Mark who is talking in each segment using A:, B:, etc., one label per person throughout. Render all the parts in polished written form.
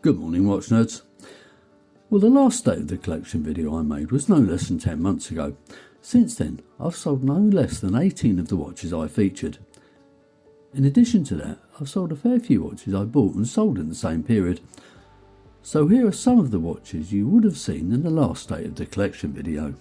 A: Good morning, watch nerds. Well, the last state of the collection video I made was no less than 10 months ago. Since then, I've sold no less than 18 of the watches I featured. In addition to that, I've sold a fair few watches I bought and sold in the same period. So here are some of the watches you would have seen in the last state of the collection video.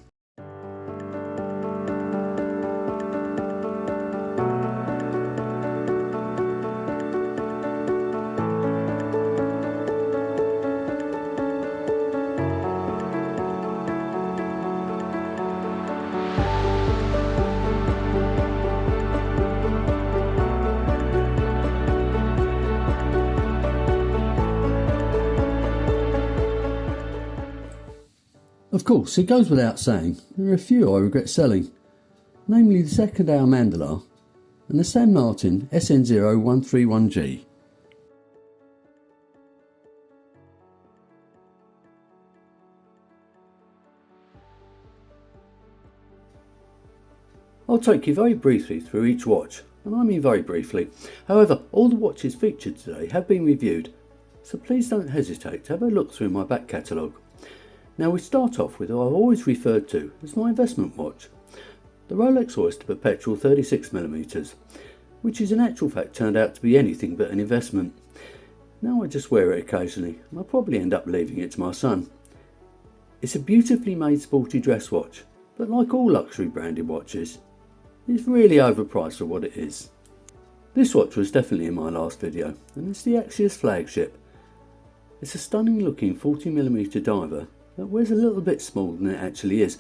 A: Of course, it goes without saying, there are a few I regret selling, namely the second hour Mandala and the San Martin SN0131G. I'll take you very briefly through each watch, and I mean very briefly. However, all the watches featured today have been reviewed, so please don't hesitate to have a look through my back catalogue. Now we start off with what I've always referred to as my investment watch, the Rolex Oyster Perpetual 36mm, which is in actual fact turned out to be anything but an investment. Now I just wear it occasionally, and I'll probably end up leaving it to my son. It's a beautifully made sporty dress watch, but like all luxury branded watches, it's really overpriced for what it is. This watch was definitely in my last video, and it's the Axios flagship. It's a stunning looking 40mm diver that wears a little bit smaller than it actually is,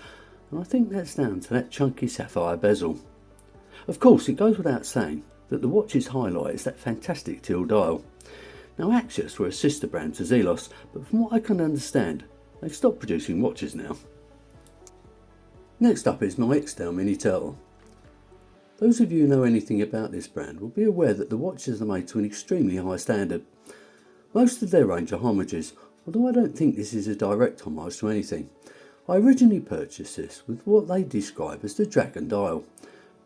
A: and I think that's down to that chunky sapphire bezel. Of course, it goes without saying that the watch's highlight is that fantastic teal dial. Now Axios were a sister brand to Zelos, but from what I can understand, they've stopped producing watches now. Next up is my Ixtal Mini Turtle. Those of you who know anything about this brand will be aware that the watches are made to an extremely high standard. Most of their range are homages, although I don't think this is a direct homage to anything. I originally purchased this with what they describe as the Dragon dial,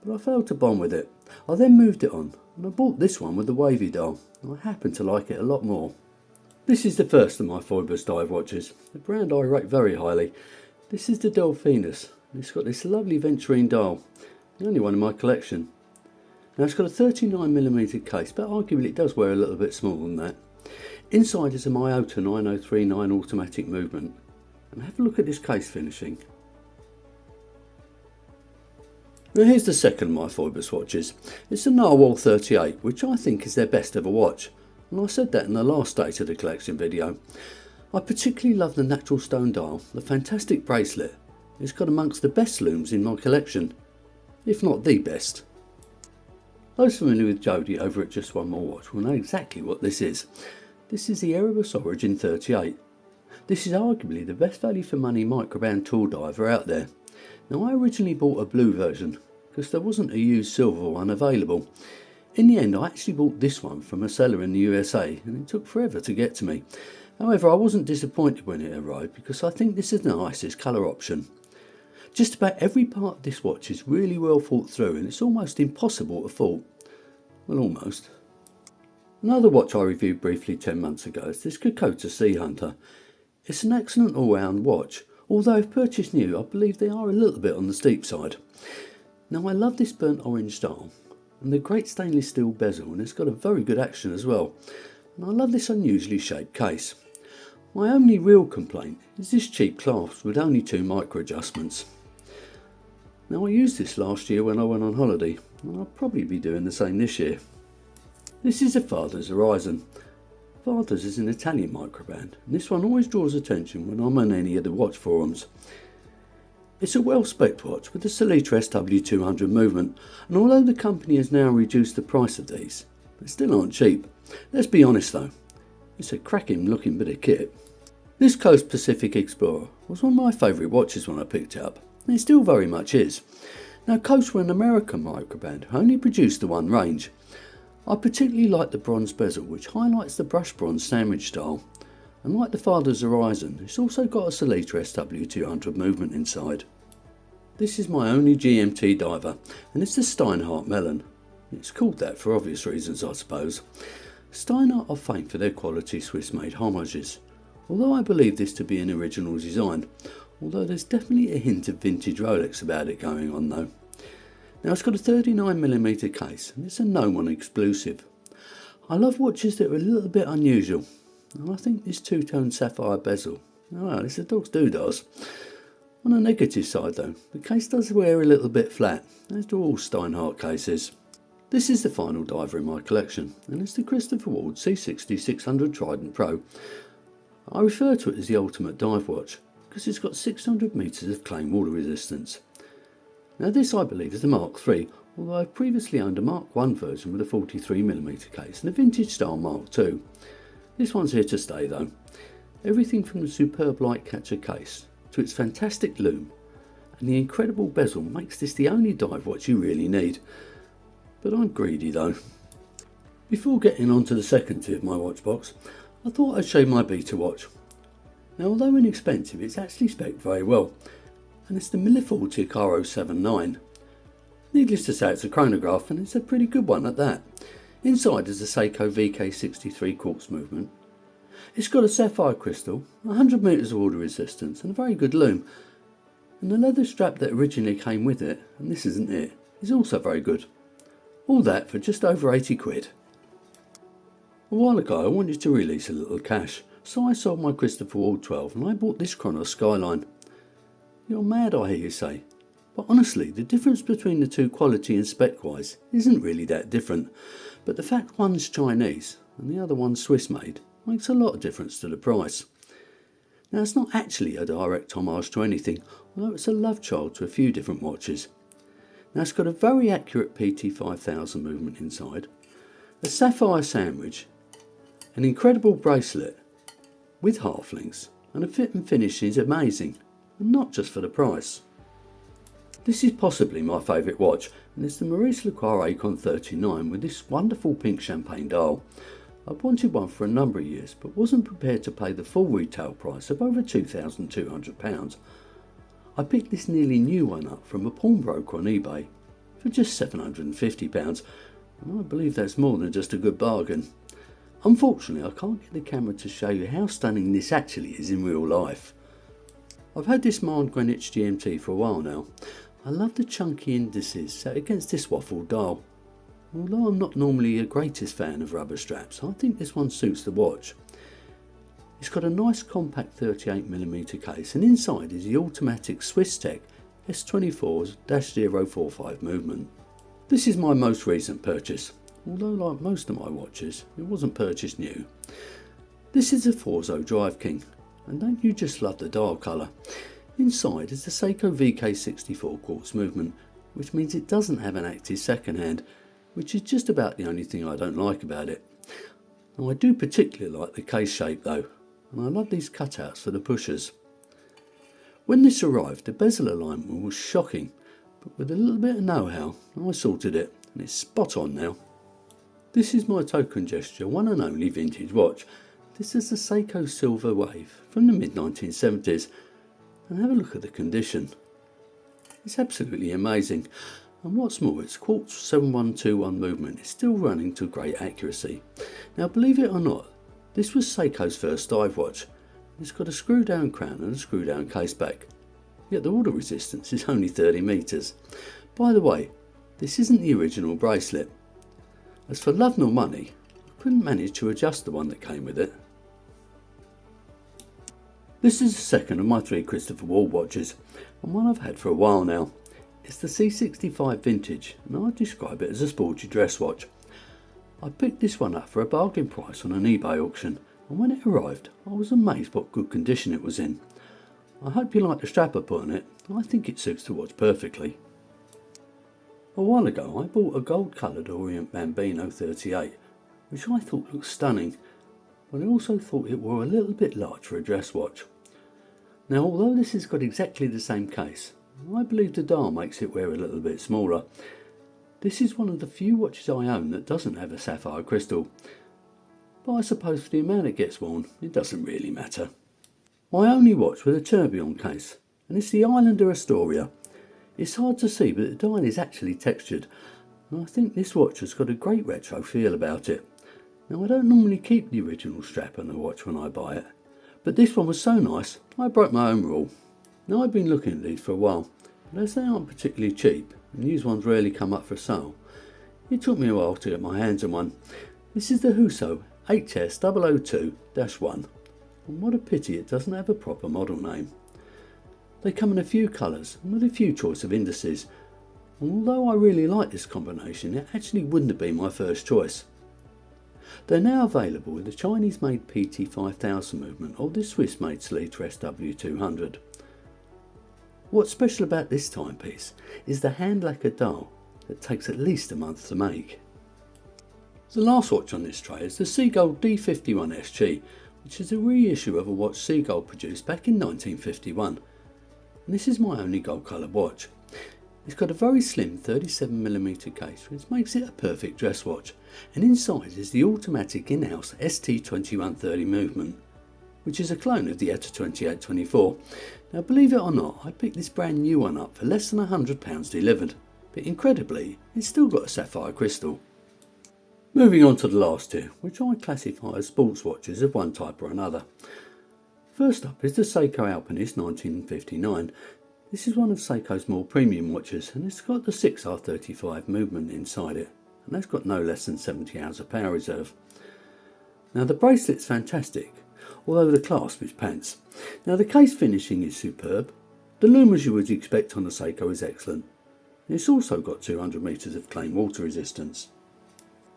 A: but I failed to bond with it. I then moved it on, and I bought this one with the wavy dial, and I happen to like it a lot more. This is the first of my Phoibos dive watches, a brand I rate very highly. This is the Delphinus, and it's got this lovely Venturine dial, the only one in my collection. Now it's got a 39mm case, but arguably it does wear a little bit smaller than that. Inside is a Miyota 9039 automatic movement, and have a look at this case finishing. Now here's the second of my Phoibos watches. It's the Narwhal 38, which I think is their best ever watch, and I said that in the last state of the collection video. I particularly love the natural stone dial, the fantastic bracelet. It's got amongst the best looms in my collection, if not the best. Those familiar with Jody over at Just One More Watch will know exactly what this is. This is the Erebus Origin 38. This is arguably the best value for money microband tool diver out there. Now I originally bought a blue version because there wasn't a used silver one available. In the end I actually bought this one from a seller in the USA, and it took forever to get to me. However, I wasn't disappointed when it arrived because I think this is the nicest colour option. Just about every part of this watch is really well thought through, and it's almost impossible to fault. Well, almost. Another watch I reviewed briefly 10 months ago is this Kokoda Sea Hunter. It's an excellent all-round watch, although if purchased new I believe they are a little bit on the steep side. Now I love this burnt orange dial and the great stainless steel bezel, and it's got a very good action as well, and I love this unusually shaped case. My only real complaint is this cheap clasp with only 2 micro adjustments. Now I used this last year when I went on holiday, and I'll probably be doing the same this year. This is a Father's Horizon. Father's is an Italian microband, and this one always draws attention when I'm on any of the watch forums. It's a well-spec'd watch with a Sellita SW200 movement, and although the company has now reduced the price of these, they still aren't cheap. Let's be honest though, it's a cracking looking bit of kit. This Coast Pacific Explorer was one of my favourite watches when I picked it up, and it still very much is. Now Coast were an American microband who only produced the one range. I particularly like the bronze bezel, which highlights the brushed bronze sandwich style, and like the Father's Horizon, it's also got a Sellita SW200 movement inside. This is my only GMT diver, and it's the Steinhardt Melon. It's called that for obvious reasons, I suppose. Steinert are famed for their quality Swiss-made homages, although I believe this to be an original design, although there's definitely a hint of vintage Rolex about it going on though. Now it's got a 39mm case and it's a Nomon exclusive. I love watches that are a little bit unusual, and I think this two-tone sapphire bezel, well, it's a dog's doodahs. On the negative side though, the case does wear a little bit flat, as do all Steinert cases. This is the final diver in my collection, and it's the Christopher Ward C60-600 Trident Pro. I refer to it as the ultimate dive watch, because it's got 600 metres of claim water resistance. Now this I believe is the Mark III, although I've previously owned a Mark I version with a 43mm case and a vintage style Mark II. This one's here to stay though. Everything from the superb light catcher case to its fantastic lume and the incredible bezel makes this the only dive watch you really need. But I'm greedy though. Before getting on to the second tier of my watch box, I thought I'd show you my beta watch. Now although inexpensive, it's actually spec'd very well, and it's the Millifortic R079. Needless to say, it's a chronograph, and it's a pretty good one at that. Inside is a Seiko VK63 quartz movement. It's got a sapphire crystal, 100 metres of water resistance and a very good lume. And the leather strap that originally came with it, and this isn't it, is also very good. All that for just over 80 quid. A while ago I wanted to release a little cash, so I sold my Christopher Ward 12 and I bought this Chronos Skyline. You're mad, I hear you say. But honestly, the difference between the two quality and spec wise isn't really that different, but the fact one's Chinese and the other one's Swiss made makes a lot of difference to the price. Now it's not actually a direct homage to anything, although it's a love child to a few different watches. Now it's got a very accurate PT5000 movement inside, a sapphire sandwich, an incredible bracelet with half links, and the fit and finish is amazing, and not just for the price. This is possibly my favourite watch, and it's the Maurice Lacroix Acon 39 with this wonderful pink champagne dial. I've wanted one for a number of years, but wasn't prepared to pay the full retail price of over £2,200. I picked this nearly new one up from a pawnbroker on eBay for just £750, and I believe that's more than just a good bargain. Unfortunately, I can't get the camera to show you how stunning this actually is in real life. I've had this Marne Greenwich GMT for a while now. I love the chunky indices set against this waffle dial. Although I'm not normally the greatest fan of rubber straps, I think this one suits the watch. It's got a nice compact 38mm case, and inside is the automatic Swiss Tech S24-045 movement. This is my most recent purchase, although like most of my watches, it wasn't purchased new. This is a Forzo Drive King, and don't you just love the dial colour? Inside is the Seiko VK64 quartz movement, which means it doesn't have an active second hand, which is just about the only thing I don't like about it. Now I do particularly like the case shape though, and I love these cutouts for the pushers. When this arrived, the bezel alignment was shocking, but with a little bit of know-how, I sorted it, and it's spot on now. This is my token gesture one and only vintage watch. This is the Seiko Silver Wave from the mid-1970s, and have a look at the condition. It's absolutely amazing, and what's more, its quartz 7121 movement is still running to great accuracy. Now believe it or not, this was Seiko's first dive watch. It's got a screw down crown and a screw down case back, yet the water resistance is only 30 metres. By the way, this isn't the original bracelet. As for love nor money, I couldn't manage to adjust the one that came with it. This is the second of my 3 Christopher Ward watches, and one I've had for a while now. It's the C65 Vintage, and I describe it as a sporty dress watch. I picked this one up for a bargain price on an eBay auction, and when it arrived I was amazed what good condition it was in. I hope you like the strap I put on it. I think it suits the watch perfectly. A while ago I bought a gold coloured Orient Bambino 38, which I thought looked stunning, but I also thought it wore a little bit large for a dress watch. Now although this has got exactly the same case, I believe the dial makes it wear a little bit smaller. This is one of the few watches I own that doesn't have a sapphire crystal, but I suppose for the amount it gets worn, it doesn't really matter. My only watch with a tourbillon case, and it's the Islander Astoria. It's hard to see, but the dial is actually textured, and I think this watch has got a great retro feel about it. Now I don't normally keep the original strap on the watch when I buy it, but this one was so nice I broke my own rule. Now I've been looking at these for a while, but as they aren't particularly cheap and used ones rarely come up for sale, it took me a while to get my hands on one. This is the Huso HS002-1, and what a pity it doesn't have a proper model name. They come in a few colours and with a few choice of indices, and although I really like this combination, it actually wouldn't have been my first choice. They're now available with the Chinese-made PT5000 movement or the Swiss-made Sleater SW200. What's special about this timepiece is the hand lacquered dial that takes at least a month to make. The last watch on this tray is the Seagull D51SG, which is a reissue of a watch Seagull produced back in 1951. And this is my only gold coloured watch. It's got a very slim 37mm case which makes it a perfect dress watch, and inside is the automatic in-house ST2130 movement, which is a clone of the ETA 2824. Now believe it or not, I picked this brand new one up for less than £100 delivered, but incredibly it's still got a sapphire crystal. Moving on to the last two, which I classify as sports watches of one type or another. First up is the Seiko Alpinist 1959. This is one of Seiko's more premium watches, and it's got the 6R35 movement inside it, and that's got no less than 70 hours of power reserve. Now the bracelet's fantastic, although the clasp is pants. Now the case finishing is superb, the lume as you would expect on a Seiko is excellent, and it's also got 200 metres of claim water resistance.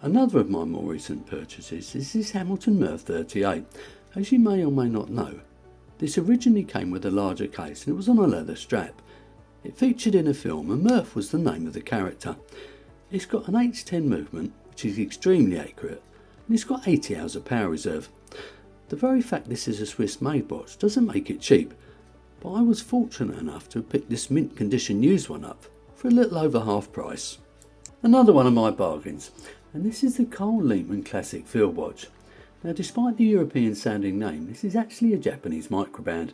A: Another of my more recent purchases is this Hamilton Murph 38. As you may or may not know, this originally came with a larger case and it was on a leather strap. It featured in a film and Murph was the name of the character. It's got an H10 movement which is extremely accurate, and it's got 80 hours of power reserve. The very fact this is a Swiss made watch doesn't make it cheap, but I was fortunate enough to have picked this mint condition used one up for a little over half price. Another one of my bargains, and this is the Carl Liebmann Classic Field Watch. Now despite the European sounding name, this is actually a Japanese microband.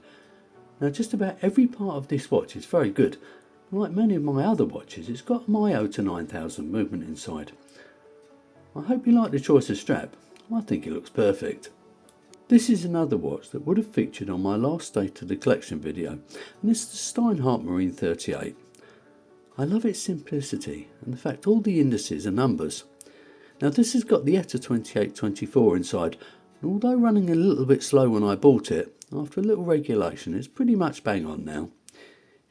A: Now just about every part of this watch is very good. Like many of my other watches, it's got my OTA 9000 movement inside. I hope you like the choice of strap. I think it looks perfect. This is another watch that would have featured on my last State of the Collection video, and it's the Steinhardt Marine 38. I love its simplicity and the fact all the indices are numbers. Now this has got the ETA 2824 inside, and although running a little bit slow when I bought it, after a little regulation it's pretty much bang on now.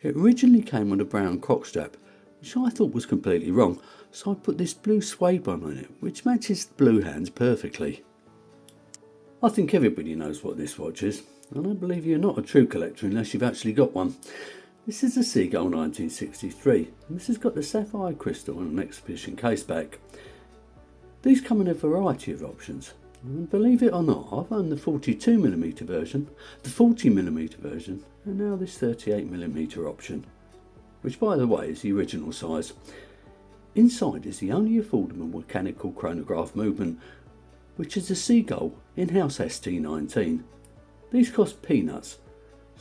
A: It originally came with a brown croc strap, which I thought was completely wrong, so I put this blue suede one on it, which matches the blue hands perfectly. I think everybody knows what this watch is, and I believe you're not a true collector unless you've actually got one. This is the Seagull 1963, and this has got the sapphire crystal and an exhibition case back. These come in a variety of options, and believe it or not, I've owned the 42mm version, the 40mm version, and now this 38mm option, which by the way is the original size. Inside is the only affordable mechanical chronograph movement, which is the Seagull in-house ST19. These cost peanuts,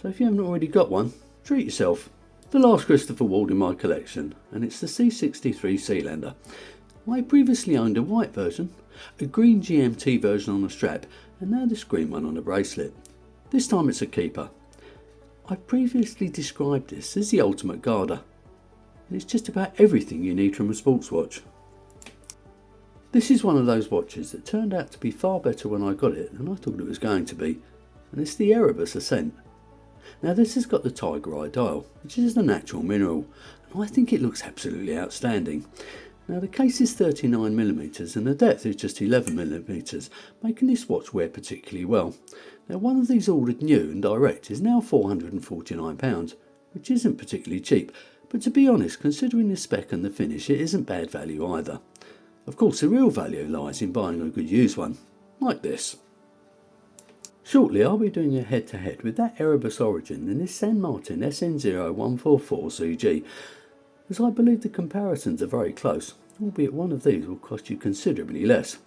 A: so if you haven't already got one, treat yourself. The last Christopher Ward in my collection, and it's the C63 Sealander. I previously owned a white version, a green GMT version on a strap, and now this green one on a bracelet. This time it's a keeper. I previously described this as the ultimate garter, and it's just about everything you need from a sports watch. This is one of those watches that turned out to be far better when I got it than I thought it was going to be, and it's the Erebus Ascent. Now this has got the Tiger Eye dial, which is a natural mineral, and I think it looks absolutely outstanding. Now the case is 39mm and the depth is just 11mm, making this watch wear particularly well. Now one of these ordered new and direct is now £449, which isn't particularly cheap, but to be honest, considering the spec and the finish, it isn't bad value either. Of course the real value lies in buying a good used one, like this. Shortly I'll be doing a head-to-head with that Erebus Origin and this San Martin SN0144CG, as I believe the comparisons are very close, albeit one of these will cost you considerably less.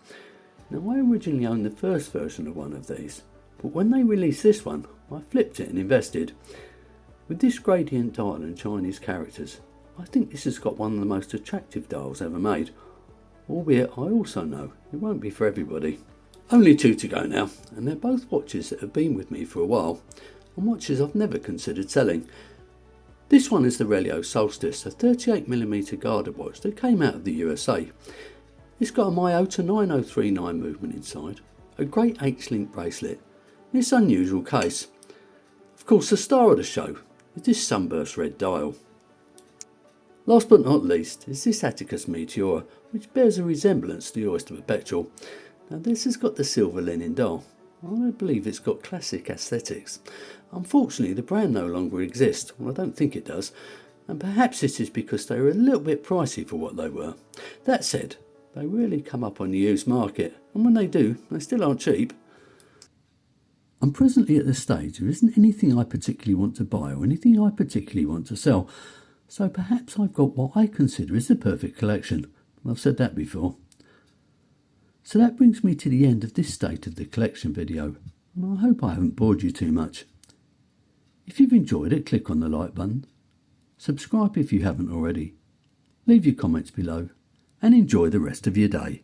A: Now I originally owned the first version of one of these, but when they released this one, I flipped it and invested. With this gradient dial and Chinese characters, I think this has got one of the most attractive dials ever made. albeit I also know it won't be for everybody. Only 2 to go now, and they're both watches that have been with me for a while, and watches I've never considered selling. This one is the Relio Solstice, a 38mm guarded watch that came out of the USA. It's got a Myota 9039 movement inside, a great H-link bracelet, and its unusual case. Of course, the star of the show is this sunburst red dial. Last but not least is this Atticus Meteora, which bears a resemblance to the Oyster Perpetual. Now this has got the silver linen dial. I believe it's got classic aesthetics. Unfortunately, the brand no longer exists, well, I don't think it does, and perhaps this is because they were a little bit pricey for what they were. That said, they really come up on the used market, and when they do, they still aren't cheap. I'm presently at the stage there isn't anything I particularly want to buy or anything I particularly want to sell, so perhaps I've got what I consider is the perfect collection. I've said that before. So that brings me to the end of this state of the collection video, and I hope I haven't bored you too much. If you've enjoyed it, click on the like button, subscribe if you haven't already, leave your comments below, and enjoy the rest of your day.